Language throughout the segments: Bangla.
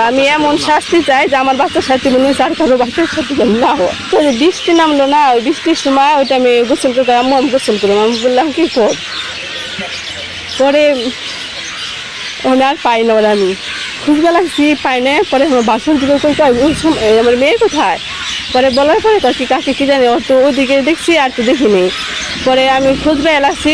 আমি এমন শাস্তি চাই যে আমার বাচ্চার সাথে মনে হচ্ছে আর কারো বাচ্চার সাথে যেন না হয়। তো যে বৃষ্টি নামলো না, ওই বৃষ্টির সময় ওইটা আমি গোসল করতে আমি গোসল করলাম। আমি বললাম কি কর, পরে ওখানে আর পাই না। ওরা আমি খুঁজবে লাগছি, পাই না। পরে আমার বাসন দিকে আমার মেয়ে কোথায়, পরে বলার পরে কি কাকে কি জানি, ওর তো ওদিকে দেখছি আর তো দেখিনি। পরে আমি খুঁজবে এলাচ্ছি,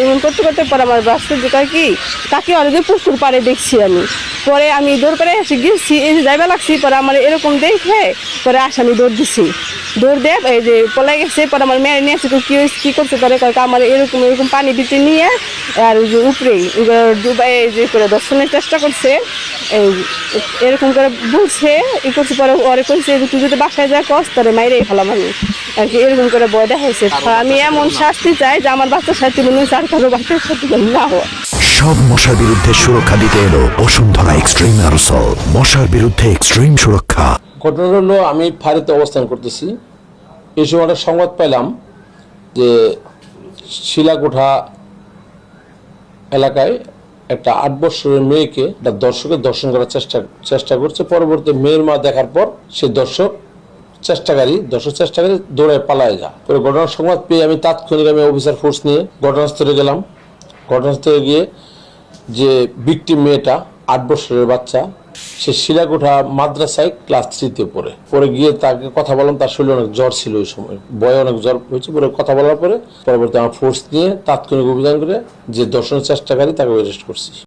এমন করতে করতে পরে আমার বাসন দিকে কি তাকে অলরেডি পুকুর পাড়ে দেখছি আমি। পরে আমি দৌড় করে এসে গেছি, এই যে যাইবা লাগছি। পরে আমার এরকম দেখে পরে আমি দৌড় দিছি, দৌড় দিয়ে এই যে পলাই গেছে। পরে আমার মেয়ে নিয়ে আসছে, কী করছে পরে আমার এরকম এরকম পানি দিতে নিয়ে আর ওই যে উপরেই ডুবাই যে করে দর্শনের চেষ্টা করছে, এই এরকম করে বলছে করছে। পরে ওরে কইছে তুই যদি বাসায় যা কস তাহলে মাইরে ফেলাম আমি আর কি, এরকম করে বয় দেখাইছে। আমি এমন শাস্তি চাই যে আমার বাচ্চার সাথে মনে হচ্ছে আর কারো বাচ্চার সাথে যেন না হয়। সব মশার বিরুদ্ধে সুরক্ষা দিতে এলো বসুন্ধরা এক্সট্রিম অ্যারোসল, মশার বিরুদ্ধে এক্সট্রিম সুরক্ষা। ঘটনা হলো আমি ফাঁড়িতে অবস্থান করতেছি, এই সময় একটা সংবাদ পেলাম যে শিলাকোঠা এলাকায় একটা 8 বছরের মেয়েকে একটা দর্শকের দর্শন করার চেষ্টা করছে। পরবর্তী মেয়ের মা দেখার পর সেই দর্শক চেষ্টাকারী দৌড়ায় পালায় যায়। পরে ঘটনার সংবাদ পেয়ে আমি তাৎক্ষণিক অফিসার ফোর্স নিয়ে ঘটনাস্থলে গেলাম। ঘটনাস্থলে গিয়ে যে ভিকটিম মেয়েটা 8 বছরের বাচ্চা, সে শিলাকোঠা মাদ্রাসায় ক্লাস 3-তে পরে গিয়ে তাকে কথা বললাম। তার শরীরে অনেক জ্বর ছিল, ওই সময় বয়ে অনেক জ্বর হয়েছে। পরে কথা বলার পরে পরবর্তী আমার ফোর্স নিয়ে তাৎক্ষণিক অভিযান করে যে দর্শনের চেষ্টাকারী তাকে অ্যারেস্ট করছি।